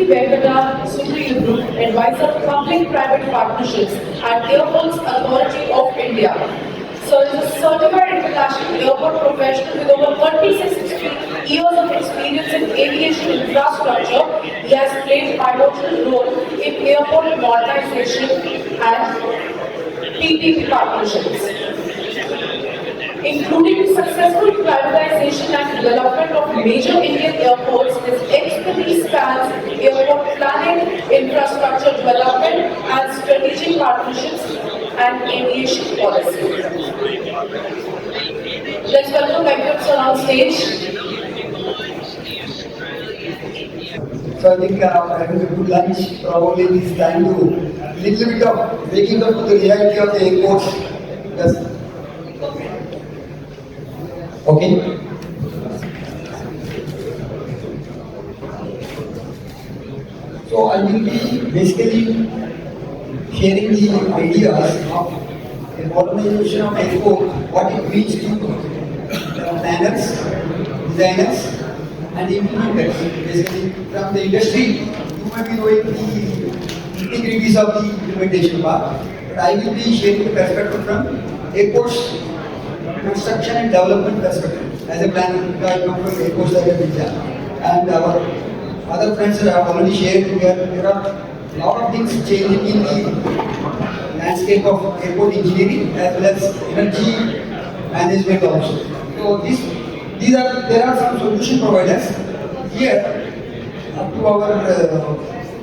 Venkata, Subbarayudu advisor public-private partnerships at Airports Authority of India. So is a certified international airport professional with over 36 years of experience in aviation infrastructure. He has played pivotal role in airport modernization and PPP partnerships, including successful privatization and development of major Indian airports. His expertise spans airport planning, infrastructure development, and strategic partnerships and aviation policy. Let's welcome Venkata sir on stage. So I think having a good lunch probably is time to little bit of waking up to the reality of the airports. Yes. Okay. So I will be basically sharing the ideas of the modernization of airport, what it means to planners, designers, and implementers. Basically, from the industry, you might be knowing the nitty-gritties of the implementation part, but I will be sharing the perspective from airports construction and development perspective. As a planner, I come from airports like India, and our other friends have already shared. There are a lot of things changing in the landscape of airport engineering as well as energy management also. So there are some solution providers here to our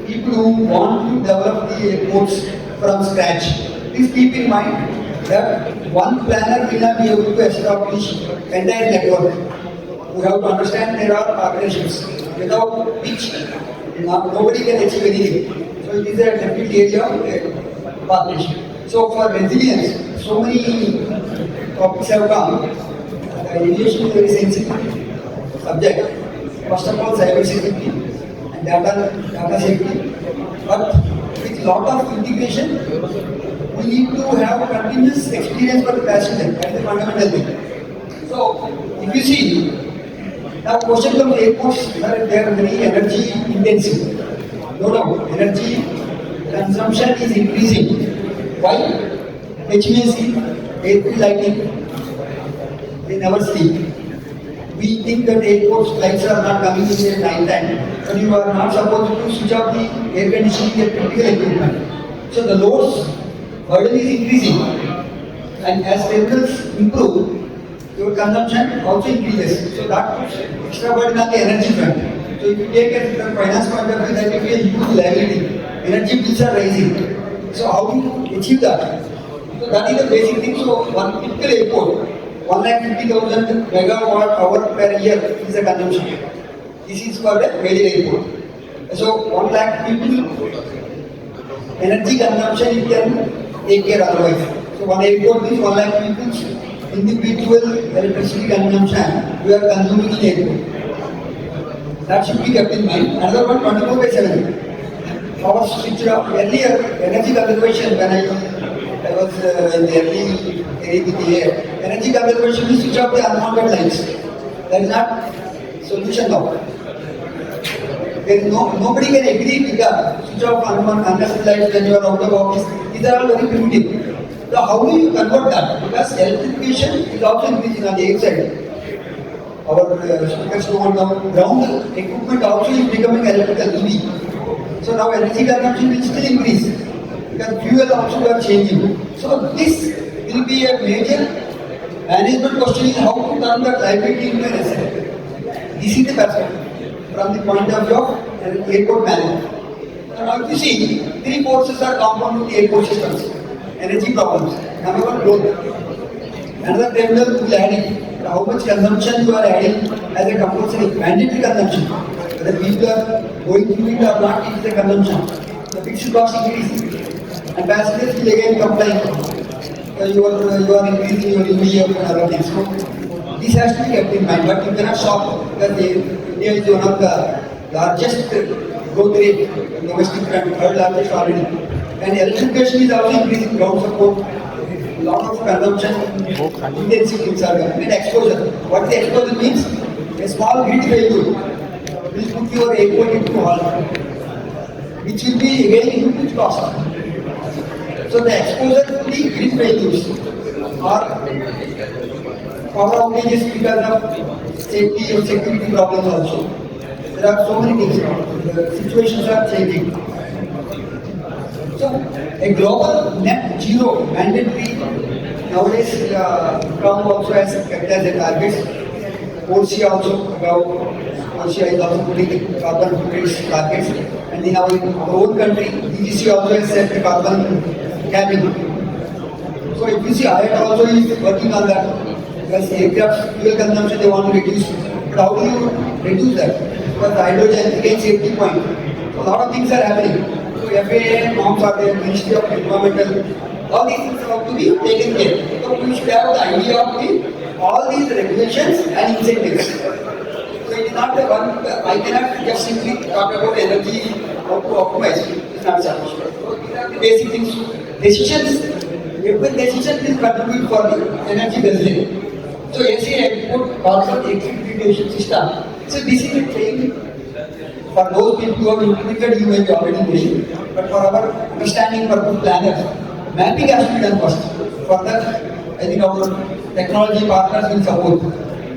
people who want to develop the airports from scratch. Please keep in mind that one planner will not be able to establish entire network. We have to understand there are partnerships without which nobody can achieve anything. So it is a definite area of partnership. So for resilience, so many topics have come. Aviation is a very sensitive subject. First of all, cyber security and data safety. But with lot of integration, we need to have continuous experience for the passenger. That is the fundamental thing. So, if you see, now question comes airports, they are very energy intensive. No doubt, energy consumption is increasing. Why? HVAC, airfield lighting, they never sleep. We think that airports lights are not coming in the night time, but you are not supposed to switch off the air conditioning and critical equipment. So the loads burden is increasing, and as terminals improve, your consumption also increases. So that puts extra burden on the energy front. So if you take it from finance point of view, that will be a huge liability. Energy bills are rising. So how do you achieve that? So that is the basic thing. So one typical airport, 1,50,000 megawatt hour per year is the consumption. This is for the major airport. So 1 lakh people energy consumption you can take care otherwise. So one airport is 1 lakh people individual electricity consumption we are consuming in airport. That should be kept in mind. Another one, 24/7. Power switch off. Earlier, energy conservation, when I was in the early area with the air, energy conservation, we switch off the unwanted lights. That is not solution now. There is nobody can agree with the switch off unnecessary lights when you are out of office. These are all very primitive. So how do you convert that? Because electrification is also increasing on the air side. Our speakers go on the ground equipment also is becoming electrical EV. So now energy consumption will still increase because fuel also are changing. So this will be a major management question is how to turn that liability into an asset. This is the perspective from the point of view of airport management. Now if you see, three forces are compounding the airport systems. Energy problems. Number one, growth. Another terminal will add it. How much consumption you are adding as a compulsory mandatory consumption. Whether people are going through it or not, it is a consumption. The fixed cost increasing. And passengers will again complain. You are increasing your EVF and other things. So this has to be kept in mind. But you cannot stop because India is one of the largest growth rate in domestic front, third largest already. And electrification is also increasing ground support. A lot of consumption, intensive things are coming. And exposure. What the exposure means? A small grid failure will put your airport into halt. which will be again huge cost. So the exposure to the grid failures or power outages because of safety or security problems also. There are so many things. The situations are changing. So a global net zero mandatory nowadays come also as kept as a target. OCA also about OCA is also putting the carbon footprint targets, and in our own country, DGC also has set the carbon capping. So if you see, IATA also is working on that because aircraft fuel consumption they want to reduce. But how do you reduce that? Because hydrogen again safety point. So a lot of things are happening. So FAA norms are there, Ministry of Environmental, all these things have to be taken care. So we should have the idea of all these regulations and incentives. So it is not the one, I cannot just simply talk about energy, how to optimize, it's not sufficient. So these are the basic things. Decisions, every decision will contribute for the energy resilience. So SAA put carbon electrification system. So this is a training for those people who have implemented, you may be already doing. But for our understanding, for good planners, mapping has to be done first. For that, I think our technology partners will support.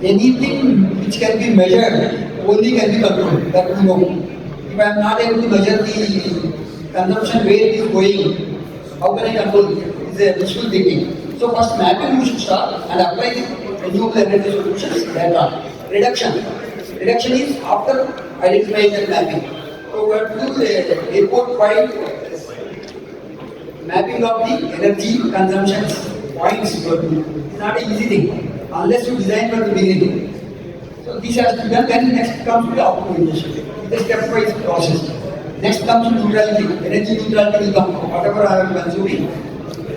Anything which can be measured only can be controlled. That we know. If I am not able to measure the consumption where it is going, how can I control it? It's a wishful thinking. So first mapping we should start and apply the renewable energy solutions later. Reduction. Reduction is after identifying the mapping. So we have to do the airport-wide mapping of the energy consumption points. It's not an easy thing unless you design from the beginning. So this has to be done. Then next comes to the optimization. It's a stepwise process. Next comes to neutrality. Energy neutrality will come. Whatever I am consuming,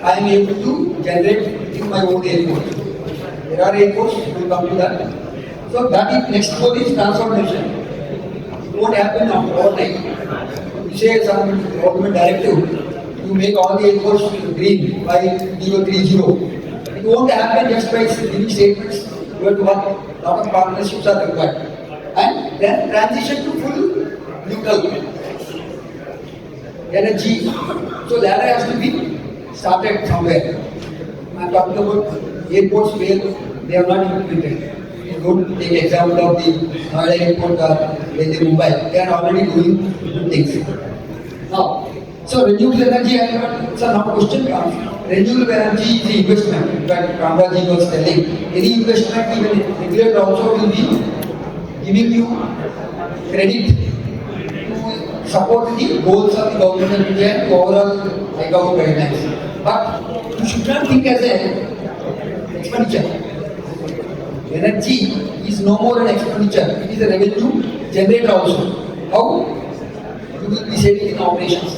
I am able to generate within my own airport. There are airports will come to that. So that is next goal is transformation. It won't happen overnight. You say some government directive, you make all the airports green by 2030. It won't happen just by giving statements. You have to work. A lot of partnerships are required. And then transition to full neutral energy. So ladder has to be started somewhere. I am talking about airports where they are not implemented. You don't take example of the Noida airport or Mumbai. They are already doing things. Now, so renewable energy, so now question comes. Renewable energy is the investment. In fact, Ramraji was telling, any investment, even regulator also will be giving you credit to support the goals of the government of India and overall ICAO guidelines. But you should not think as an expenditure. Energy is no more an expenditure, it is a revenue generator also. How? You will be saving in operations,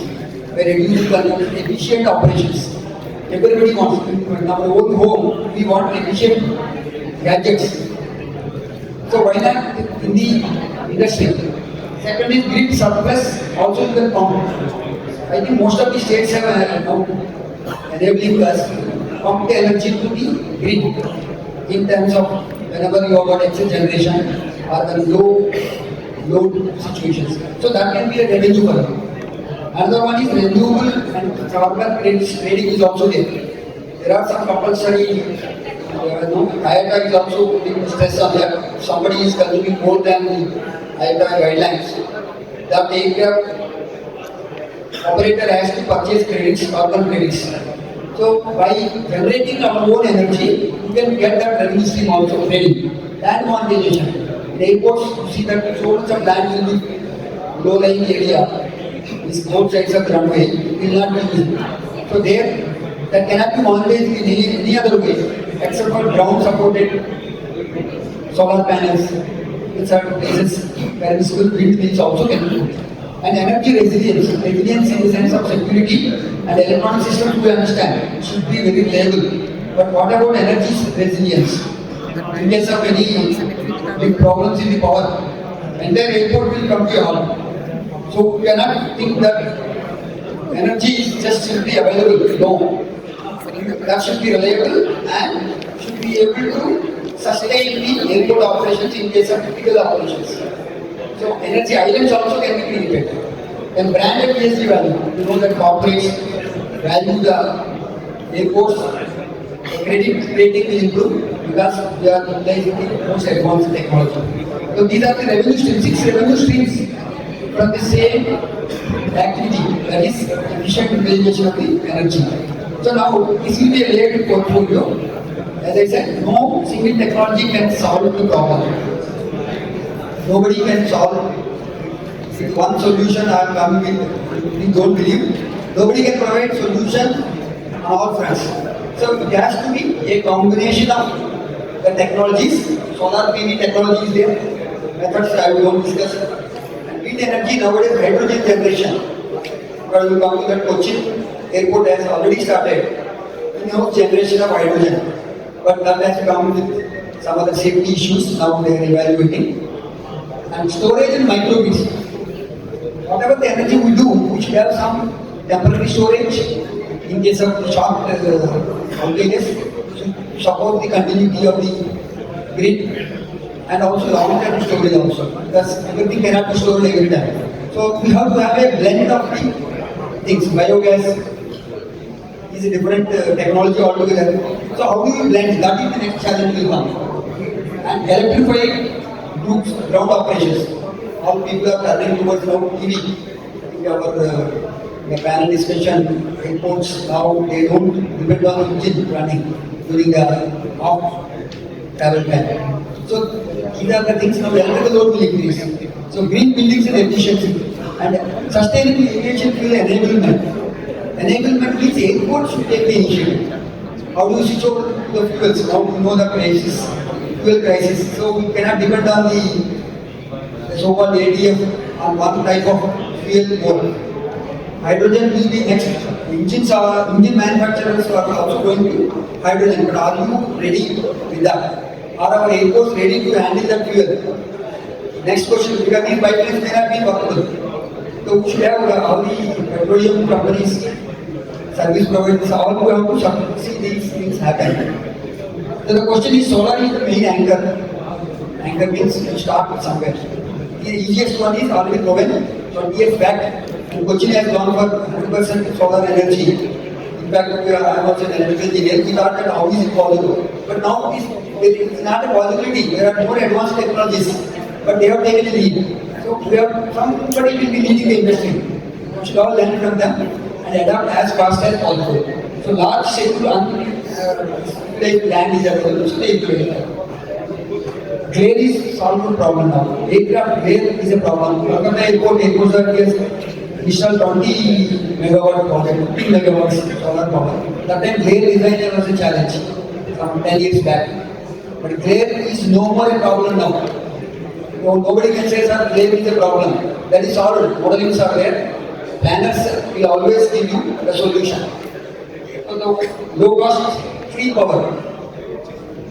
by reducing consumption, efficient operations. Everybody wants, in our own home, we want efficient gadgets. So why not in the industry? Second is grid surplus, also you can pump. I think most of the states have now enabling us pump the energy to the grid in terms of whenever you have got excess generation or the low load situations. So that can be a revenue for you. Another one is renewable and carbon credits trading is also there. There are some compulsory, IATA is also putting stress on that. Somebody is consuming more than the IATA guidelines. The aircraft operator has to purchase credits, carbon credits. So by generating our own energy, you can get that revenue stream also trading. Land monetization. In airports, you see that so much of land will be low-lying area. This both sides of the runway will not be used. So there, that cannot be monetized in any other way except for ground supported solar panels in certain places where visible wind mills also can be used. And energy resilience, resilience in the sense of security and electronic systems we understand should be very reliable. But what about energy resilience? In case of any big problems in the power, entire airport will come to a halt. So we cannot think that energy is just simply available. No. That should be reliable and should be able to sustain the airport operations in case of critical operations. So energy islands also can be created. Then branded ESG value. You know that corporates value the airports. The credit rating will improve because they are utilizing the most advanced technology. So these are the revenue streams, 6 revenue streams from the same activity, that is efficient utilization of the energy. So now this will be a layered portfolio. As I said, no single technology can solve the problem. Nobody can solve with one solution. I am coming with, we don't believe. Nobody can provide solution on all fronts. So it has to be a combination of the technologies. Solar PV technology is there. Methods I won't discuss. And wind energy nowadays, hydrogen generation. Because you come to that Cochin airport has already started in-house generation of hydrogen. But that has come with some other safety issues. Now they are evaluating. And storage and microgrids. Whatever the energy we do, we should have some temporary storage in case of short outages to support the continuity of the grid, and also long-term storage also, because everything cannot be stored every time. So we have to have a blend of the things. Biogas is a different technology altogether. So how do you blend? That is the next challenge will come. And electrified groups, ground operations. All people are turning towards now EV. The panel discussion, airports now they don't depend on engine running during the off travel time. So these are the things now the electrical load will increase. So green buildings and efficiency and sustainable aviation fuel enablement. Enablement means airports should take the initiative. How do you switch over to the fuels? Now we know the crisis, fuel crisis. So we cannot depend on the so-called ADF on one type of fuel mode. Hydrogen will be next. Engine manufacturers are also going to hydrogen. But are you ready with that? Are our airports ready to handle that fuel? Next question, because these pipelines may not be workable. So we should have all the petroleum companies, service providers, all who have to see these things happen. So the question is, solar is the main anchor. Anchor means you start somewhere. The easiest one is already proven 20 years back. Cochin has gone for 100% solar energy. In fact, I am also an electrical engineer. We thought that how is it possible? But now it is not a possibility. There are more advanced technologies, but they have taken a lead. So we have somebody will be leading the industry. We should all learn from them and adapt as fast as possible. So large scale land is available. So they implement. Glare is solved the problem now. Aircraft glare is a problem. Venkata airports are installed 20 megawatt project, 15 megawatts solar power. That time glare design was a challenge from 10 years back. But glare is no more a problem now. So nobody can say that glare is a problem. That is solved. Modelings are there. Planners will always give you the solution. So the low cost, free power.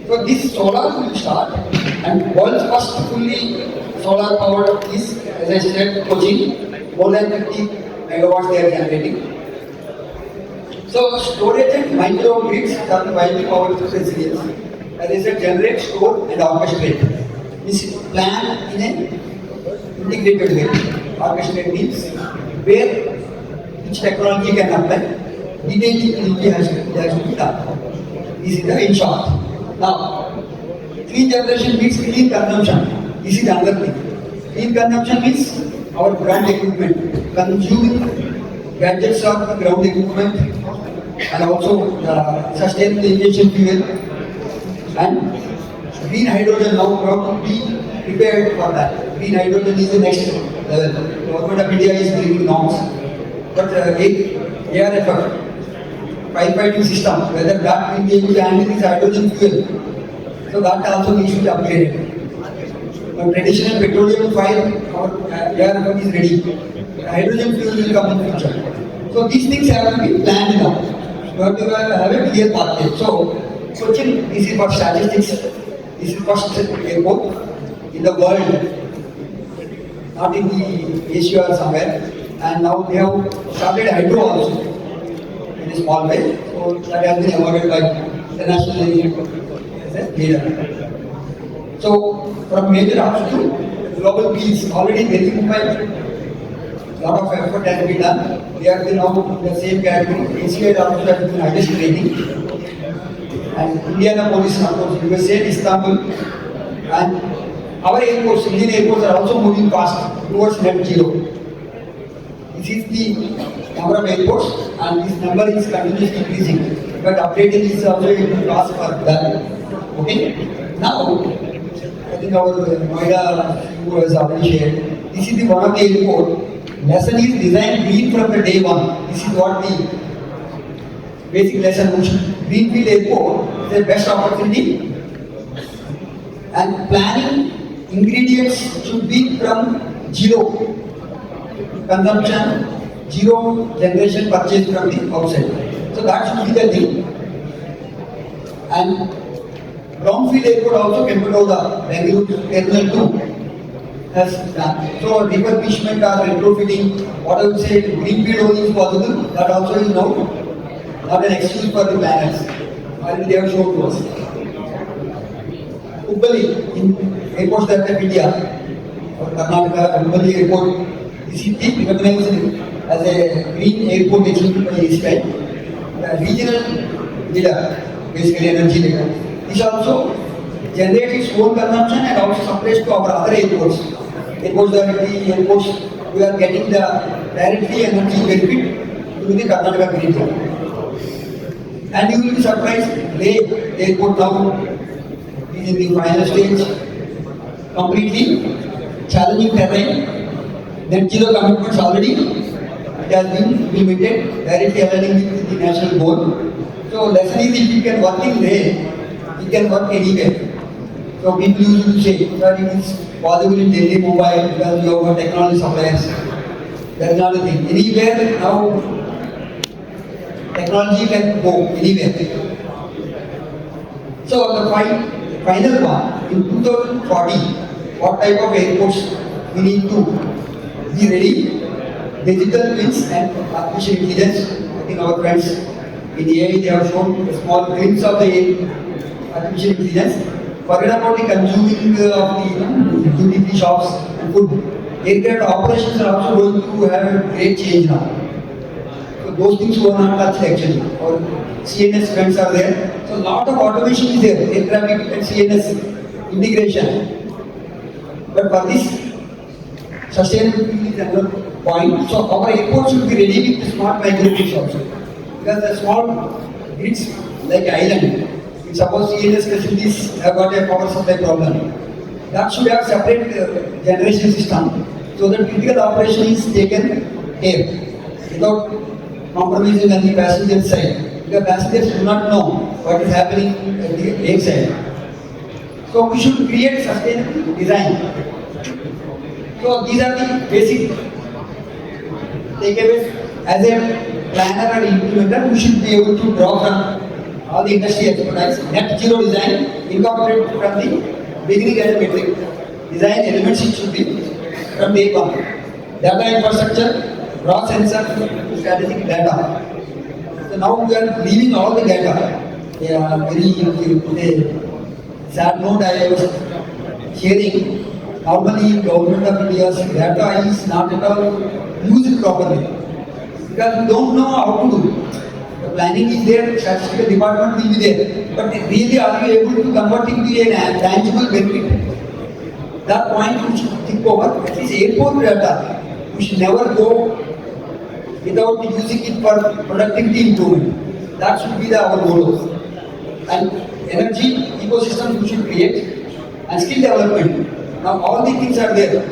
So this solar will start, and world's first fully solar powered is, as I said, Cochin, more than 50 megawatts they are generating. So storage and microgrids are the vital power resilience. As I said, generate, store and orchestrate. This plan in an integrated way. Orchestrate means where which technology can apply, detailed has to be done. This is the in short. Now, clean generation means clean consumption. This is another thing. Clean consumption means our ground equipment, consuming gadgets of the ground equipment, and also sustainable aviation fuel, and green hydrogen. Now we have to be prepared for that. Green hydrogen is the next level. Government of India is bringing norms, but ARFF, firefighting system, whether that will be able to handle this hydrogen fuel. So that also needs to be upgraded. But traditional petroleum fire, our ARFF is ready. Hydrogen fuel will come in future. So these things have to be planned now. You have to have a clear pathway. So Cochin, this is for statistics. This is first airport in the world, not in the Asia or somewhere. And now they have started hydro also in a small way. So that has been awarded by international as a leader. So from major hubs to global peace, already Delhi Mumbai lot of effort has been done. They are now in the same category. ACI also has been highest rating. And Indianapolis, of course, USA, Istanbul, and our airports, Indian airports are also moving fast towards net zero. This is the number of airports, and this number is continuously increasing. But updating is also a good task for that. Okay. Now, I think our Noida who has already shared. This is the one of the airport. Lesson is designed green from the day one. This is what the basic lesson which Greenfield Airport is the best opportunity, and planning ingredients should be from zero consumption, zero generation purchase from the outside. So that should be the thing. And Brownfield Airport also Kempegowda, Bengaluru Terminal 2 has done. So refurbishment or retrofitting, what I would say, greenfield only is possible. That also is now not an excuse for the planners. And they have shown to us. Hubbali, in airports that have India, or Karnataka, Hubbali Airport, this is recognized as a green airport achieved by ACI. The regional leader, basically energy leader, this also generates its own consumption and also supplies to our other airports. Airports directly, airports, we are getting the directly energy benefit to the Karnataka green zone. And you will be surprised, Leh Airport now is in the final stage, completely challenging terrain. Net zero commitments already it has been implemented, directly aligning with the national goal. So lesson is if you can work in Leh, you can work anywhere. So people used to say that it is possible in Delhi, Mumbai, because you have technology suppliers. That is not a thing. Anywhere now, technology can go anywhere. So the final one, in 2040, what type of airports we need to be ready? Digital twins and artificial intelligence. I think our friends in the AI, they have shown a small glimpse of the artificial intelligence. Forget about the consuming of the duty-free shops and food. Aircraft operations are also going to have a great change now. So those things were not touched actually. Or CNS trends are there. So a lot of automation is there. Air traffic and CNS integration. But for this, sustainability is another point. So our airports should be ready with the smart microgrids also. Because the small grids like island, if suppose CNS facilities have got a power supply problem, that should have separate generation system so that critical operation is taken care without compromising on the passenger side. Because passengers do not know what is happening at the air side. So we should create sustainable design. So these are the basic takeaways. As a planner and implementer, we should be able to draw from all the industry expertise. Net zero design, incorporate from the beginning as a metric. Design elements it should be from day one. Data infrastructure, raw sensor, strategic data. So now we are leaving all the data. Very sad note I was sharing. Normally, government of India's data is not at all used properly because we don't know how to do. The planning is there, statistical department will be there, but really are you able to convert it to a tangible benefit? That point we should think over. At least airport data, we should never go without using it for productivity improvement. That should be our goal. And energy ecosystem we should create and skill development. Now all the things are there.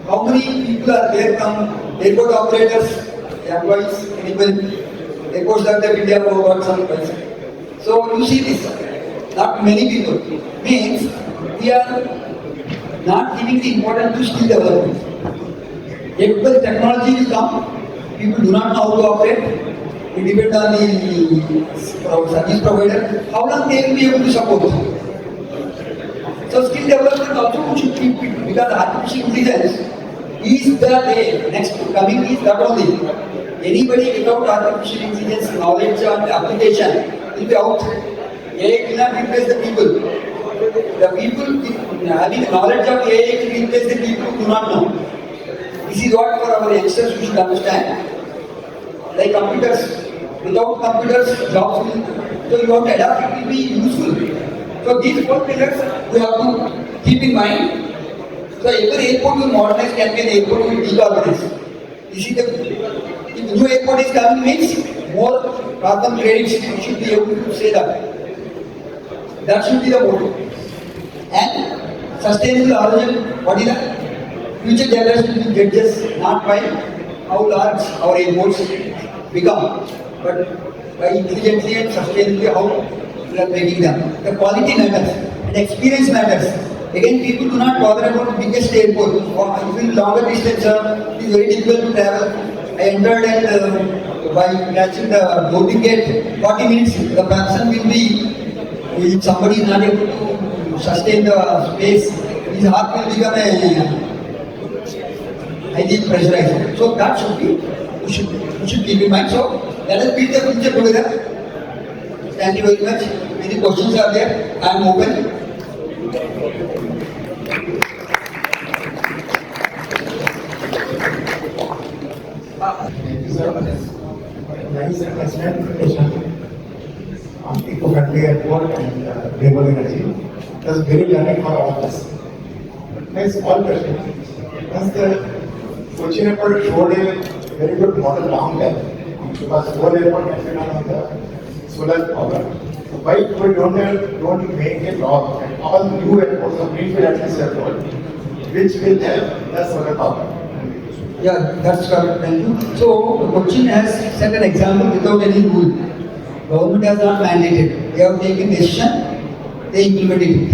How many people are there from airport operators, employees, people, airports that have India who work some place. So you see this, not many people. Means we are not giving the importance to skill development. If technology will come, people do not know how to operate. We depend on the service provider. How long they will be able to support? So skill development also we should keep it because artificial intelligence is the day next coming is not only anybody without artificial intelligence knowledge and application will be out. AI will not replace the people. The people having knowledge of AI will replace the people who do not know. This is what for our youngsters we should understand. Like computers, without computers, jobs will, so you have to adapt, it will be useful. So these four pillars we have to keep in mind. So every airport will modernize, can be an airport will decarbonize. This is the, if new airport is coming means more carbon credits, we should be able to say that. That should be the motto. And sustainable origin, what is that? Future generations will judge us not by how large our airports become, but by intelligently and sustainably how we are making them. The quality matters and experience matters. Again, people do not bother about the biggest airport. If it is longer distance, it is very difficult to travel. I entered and by catching the boarding gate, 40 minutes, the person will be, if somebody is not able to sustain the space, his heart will become a highly pressurized. So that should be, we should keep in mind. So let us build the future together. Thank you very much. Any questions are there? I am open. Thank you, sir. Nice and excellent presentation on eco-friendly airport and renewable energy. It was very learning for all of us. My small question. Once the Cochin airport showed a very good model long time, because whole airport can be done on the solar power. Why we don't make a law at all new airports or greenfield at least airport, which will help the solar power? Yeah, that's correct. Thank you. So, Cochin has set an example without any rule. Government has not mandated. They have taken decision, they implemented it.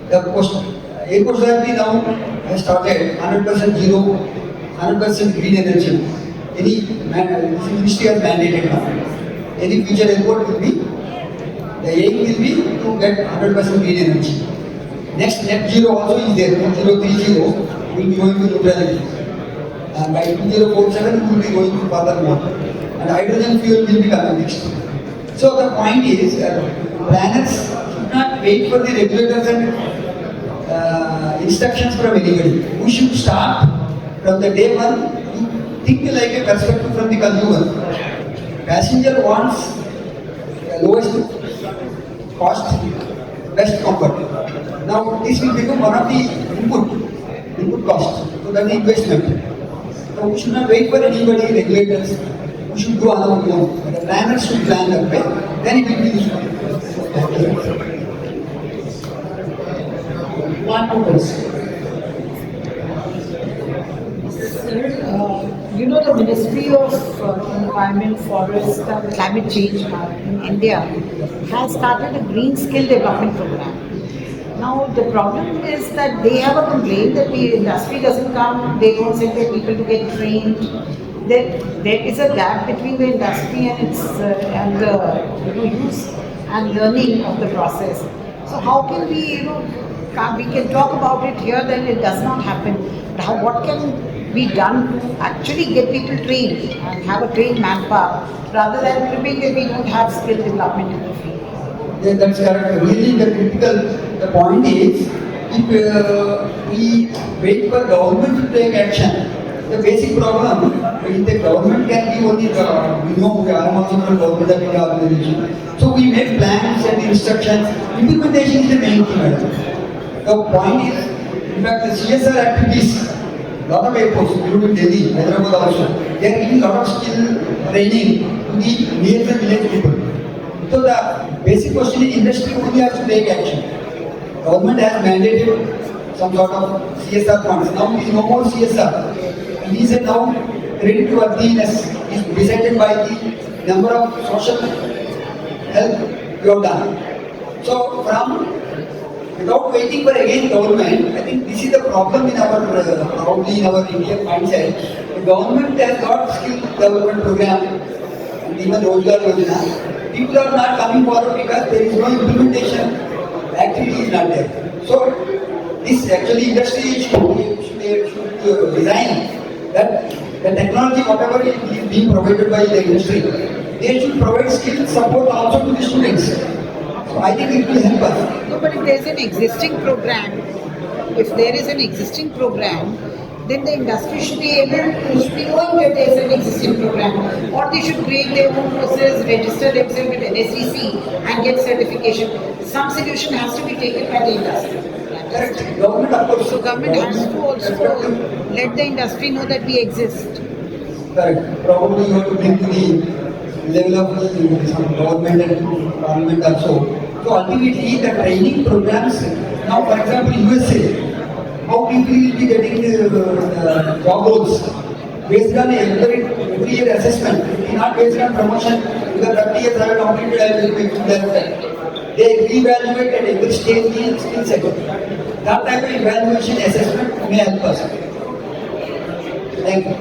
The airport authority now has started 100% zero, 100% green energy. This ministry has mandated now. Any future airport will be, the aim will be to get 100% green energy. Next net zero also is there, 2030 will be going to neutrality. And by 2047 we will be going to further more. And hydrogen fuel will be coming next. So the point is, planners should not wait for the regulators and instructions from anybody. We should start from the day one to think like a perspective from the consumer. Passenger wants the lowest cost, best comfort. Now this will become one of the input cost. So that's the investment. So we should not wait for anybody, regulators. We should go on our own. The planners should plan that way. Then it will be useful. One more question. You know, the Ministry of Environment, Forest and Climate Change in India has started a green skill development program. Now, the problem is that they have a complaint that the industry doesn't come, they don't send their people to get trained. There is a gap between the industry and its use and learning of the process. So how can we, we can talk about it here, then it does not happen. But what can be done to actually get people trained and have a trained manpower rather than claiming that we don't have skill development in the field? Yeah, that's correct. Really, the point is, if we wait for government to take action, the basic problem is the government can be only we are also from government of India organization. So we make plans and instructions. Implementation is the main thing, madam. The point is, in fact, the CSR activities, lot of airports, including Delhi, Hyderabad also, they are giving lot of skill training to the near the village people. So the basic question is industry only has to take action. Government has mandated some sort of CSR funds. Now it is no more CSR. It is now credit worthiness is decided by the number of social help you have done. So without waiting for again government, I think this is the problem in our probably in our Indian mindset. The government has got skill development program and even Rozgar Yojana. People are not coming forward because there is no implementation. Activity is not there. So this actually industry should design that the technology, whatever is being provided by the industry, they should provide skill support also to the students. So I think it will help us. No, but if there is an existing program, then the industry should be knowing that there is an existing program, or they should create their own courses, register themselves with NSEC and get certification. Some solution has to be taken by the industry. Correct. Government, of course. So government has to also let the industry know that we exist. Correct. Probably you have to bring to the level of some government and parliament also. So ultimately, the training programs, now for example, USA, how people will be getting job roles based on every year assessment, not based on promotion, because 30 years I have completed, I will be there. They reevaluate at every stage the skill set. That type of evaluation assessment may help us. Thank you.